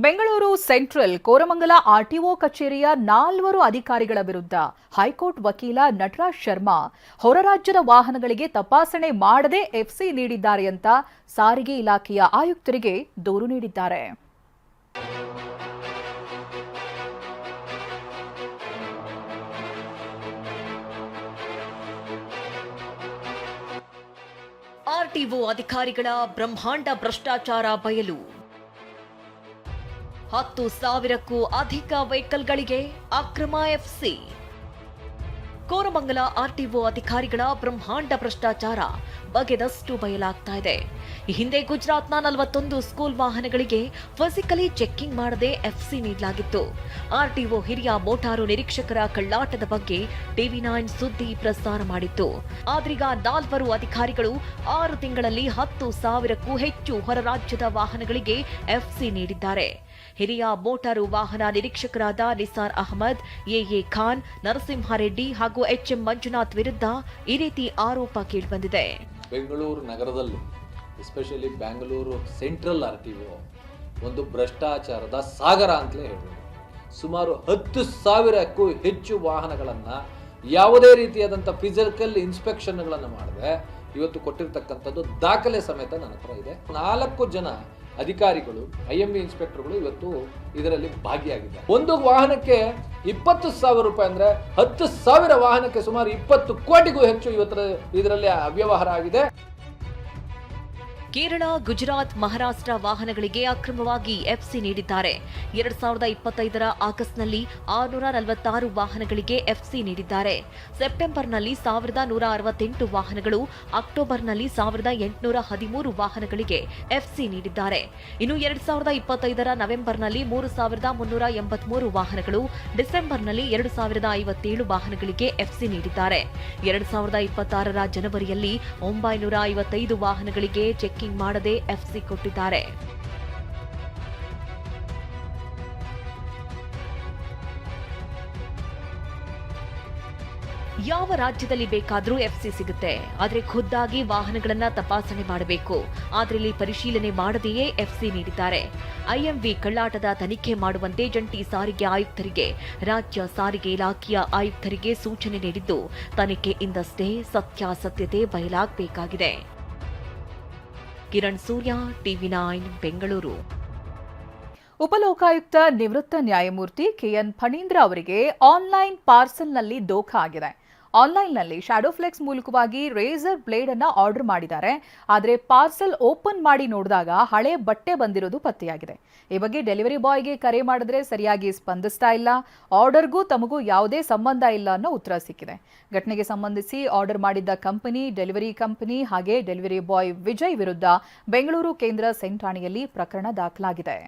Bengaluru central Koramangala RTO ಕಚೇರಿಯ 4 ಅಧಿಕಾರಿಗಳ ವಿರುದ್ಧ ಹೈಕೋರ್ಟ್ ವಕೀಲ ನಟರಾಜ್ ಶರ್ಮಾ ಹೊರ ರಾಜ್ಯದ ವಾಹನಗಳಿಗೆ ತಪಾಸಣೆ ಮಾಡದೆ ಎಫ್ಸಿ ನೀಡಿದ್ದಾರೆ ಅಂತ ಸಾರಿಗೆ ಇಲಾಖೆಯ ಆಯುಕ್ತರಿಗೆ ದೂರು ನೀಡಿದ್ದಾರೆ. ಆರ್ಟಿಒ ಅಧಿಕಾರಿಗಳ ಬ್ರಹ್ಮಾಂಡ ಭ್ರಷ್ಟಾಚಾರ ಬಯಲು. 10,000ಕ್ಕೂ ಅಧಿಕ ವೆಹಿಕಲ್ಗಳಿಗೆ ಅಕ್ರಮ ಎಫ್ಸಿ. ಕೋರಮಂಗಲ ಆರ್ಟಿಒ ಅಧಿಕಾರಿಗಳ ಬ್ರಹ್ಮಾಂಡ ಭ್ರಷ್ಟಾಚಾರ ಬಗೆದಷ್ಟು ಬಯಲಾಗ್ತಾ ಇದೆ. ಈ ಹಿಂದೆ ಗುಜರಾತ್ನ 41 ಸ್ಕೂಲ್ ವಾಹನಗಳಿಗೆ ಫಿಸಿಕಲಿ ಚೆಕಿಂಗ್ ಮಾಡದೆ ಎಫ್ಸಿ ನೀಡಲಾಗಿತ್ತು. ಆರ್ಟಿಒ ಹಿರಿಯ ಮೋಟಾರು ನಿರೀಕ್ಷಕರ ಕಳ್ಳಾಟದ ಬಗ್ಗೆ ಟಿವಿ9 ಸುದ್ದಿ ಪ್ರಸಾರ ಮಾಡಿತ್ತು. ಆದ್ರೀಗ 4 ಅಧಿಕಾರಿಗಳು 6 ತಿಂಗಳಲ್ಲಿ 10,000ಕ್ಕೂ ಹೆಚ್ಚು ಹೊರ ರಾಜ್ಯದ ವಾಹನಗಳಿಗೆ ಎಫ್ಸಿ ನೀಡಿದ್ದಾರೆ. ಹಿರಿಯ ಮೋಟಾರು ವಾಹನ ನಿರೀಕ್ಷಕರಾದ ನಿಸಾರ್ ಅಹಮದ್, ಎಎ ಖಾನ್, ನರಸಿಂಹಾರೆಡ್ಡಿ ಹಾಗೂ ಎಚ್ಎಂ ಮಂಜುನಾಥ್ ವಿರುದ್ಧ ಈ ರೀತಿ ಆರೋಪ ಕೇಳಿಬಂದಿದೆ. ಬೆಂಗಳೂರು ನಗರದಲ್ಲೂ ಎಸ್ಪೆಷಲಿ ಬ್ಯಾಂಗ್ಳೂರು ಸೆಂಟ್ರಲ್ ಆರ್ಟಿಒ ಒಂದು ಭ್ರಷ್ಟಾಚಾರದ ಸಾಗರ ಅಂತಲೇ ಹೇಳ್ಬೋದು. ಸುಮಾರು 10,000ಕ್ಕೂ ಹೆಚ್ಚು ವಾಹನಗಳನ್ನು ಯಾವುದೇ ರೀತಿಯಾದಂಥ ಫಿಸಿಕಲ್ ಇನ್ಸ್ಪೆಕ್ಷನ್ಗಳನ್ನು ಮಾಡದೆ ಇವತ್ತು ಕೊಟ್ಟಿರ್ತಕ್ಕಂಥದ್ದು ದಾಖಲೆ ಸಮೇತ ನನ್ನ ಹತ್ರ ಇದೆ. 4 ಜನ ಅಧಿಕಾರಿಗಳು IMV ಇನ್ಸ್ಪೆಕ್ಟರ್ಗಳು ಇವತ್ತು ಇದರಲ್ಲಿ ಭಾಗಿಯಾಗಿದ್ದಾರೆ. ಒಂದು ವಾಹನಕ್ಕೆ 20,000 ರೂಪಾಯಿ ಅಂದ್ರೆ 10,000 ವಾಹನಕ್ಕೆ ಸುಮಾರು 20 ಕೋಟಿಗೂ ಹೆಚ್ಚು ಇವತ್ತು ಇದರಲ್ಲಿ ಅವ್ಯವಹಾರ ಆಗಿದೆ. ಕೇರಳ, ಗುಜರಾತ್, ಮಹಾರಾಷ್ಟ್ರ ವಾಹನಗಳಿಗೆ ಅಕ್ರಮವಾಗಿ ಎಫ್ಸಿ ನೀಡಿದ್ದಾರೆ. 2025ರ ಆಗಸ್ಟ್ನಲ್ಲಿ 646 ವಾಹನಗಳಿಗೆ ಎಫ್ಸಿ ನೀಡಿದ್ದಾರೆ. ಸೆಪ್ಟೆಂಬರ್ನಲ್ಲಿ 1,168 ವಾಹನಗಳು, ಅಕ್ಟೋಬರ್ನಲ್ಲಿ 1,813 ವಾಹನಗಳಿಗೆ ಎಫ್ಸಿ ನೀಡಿದ್ದಾರೆ. ಇನ್ನು 2025ರ ನವೆಂಬರ್ನಲ್ಲಿ 3,383 ವಾಹನಗಳು, ಡಿಸೆಂಬರ್ನಲ್ಲಿ 2,057 ವಾಹನಗಳಿಗೆ ಎಫ್ಸಿ ನೀಡಿದ್ದಾರೆ. 2026ರ ಜನವರಿಯಲ್ಲಿ 955 ವಾಹನಗಳಿಗೆ ಚೆಕಿಂಗ್ ಮಾಡದೆ ಎಫ್ಸಿ ಕೊಟ್ಟಿದ್ದಾರೆ. ಯಾವ ರಾಜ್ಯದಲ್ಲಿ ಬೇಕಾದರೂ ಎಫ್ಸಿ ಸಿಗುತ್ತೆ, ಆದರೆ ಖುದ್ದಾಗಿ ವಾಹನಗಳನ್ನ ತಪಾಸಣೆ ಮಾಡಬೇಕು. ಆದ್ರೆ ಇಲ್ಲಿ ಪರಿಶೀಲನೆ ಮಾಡದೆಯೇ ಎಫ್ಸಿ ನೀಡಿದ್ದಾರೆ. IMV ಕಳ್ಳಾಟದ ತನಿಖೆ ಮಾಡುವಂತೆ ಜಂಟಿ ಸಾರಿಗೆ ಆಯುಕ್ತರಿಗೆ ರಾಜ್ಯ ಸಾರಿಗೆ ಇಲಾಖೆಯ ಆಯುಕ್ತರಿಗೆ ಸೂಚನೆ ನೀಡಿದ್ದು, ತನಿಖೆಯಿಂದಷ್ಟೇ ಸತ್ಯಾಸತ್ಯತೆ ಬಯಲಾಗಬೇಕಾಗಿದೆ. ಕಿರಣ್ ಸೂರ್ಯ, ಟಿವಿ9 ಬೆಂಗಳೂರು. ಉಪಲೋಕಾಯುಕ್ತ ನಿವೃತ್ತ ನ್ಯಾಯಮೂರ್ತಿ KN ಫಣೀಂದ್ರ ಅವರಿಗೆ ಆನ್ಲೈನ್ ಪಾರ್ಸಲ್ನಲ್ಲಿ ದೋಖ ಆಗಿದೆ. ಆನ್ಲೈನ್ನಲ್ಲಿ ಶಾಡೋಫ್ಲೆಕ್ಸ್ ಮೂಲಕವಾಗಿ ರೇಸರ್ ಬ್ಲೇಡ್ ಅನ್ನ ಆರ್ಡರ್ ಮಾಡಿದ್ದಾರೆ. ಆದರೆ ಪಾರ್ಸಲ್ ಓಪನ್ ಮಾಡಿ ನೋಡಿದಾಗ ಹಳೆ ಬಟ್ಟೆ ಬಂದಿರೋದು ಪತ್ತೆಯಾಗಿದೆ. ಈ ಬಗ್ಗೆ ಡೆಲಿವರಿ ಬಾಯ್ಗೆ ಕರೆ ಮಾಡಿದ್ರೆ ಸರಿಯಾಗಿ ಸ್ಪಂದಿಸ್ತಾ ಇಲ್ಲ, ಆರ್ಡರ್ಗೂ ತಮಗೂ ಯಾವುದೇ ಸಂಬಂಧ ಇಲ್ಲ ಅನ್ನೋ ಉತ್ತರ ಸಿಕ್ಕಿದೆ. ಘಟನೆಗೆ ಸಂಬಂಧಿಸಿ ಆರ್ಡರ್ ಮಾಡಿದ್ದ ಕಂಪನಿ, ಡೆಲಿವರಿ ಕಂಪನಿ ಹಾಗೆ ಡೆಲಿವರಿ ಬಾಯ್ ವಿಜಯ್ ವಿರುದ್ಧ ಬೆಂಗಳೂರು ಕೇಂದ್ರ ಸೆಂಟ್ರಾಣಿಯಲ್ಲಿ ಪ್ರಕರಣ ದಾಖಲಾಗಿದೆ.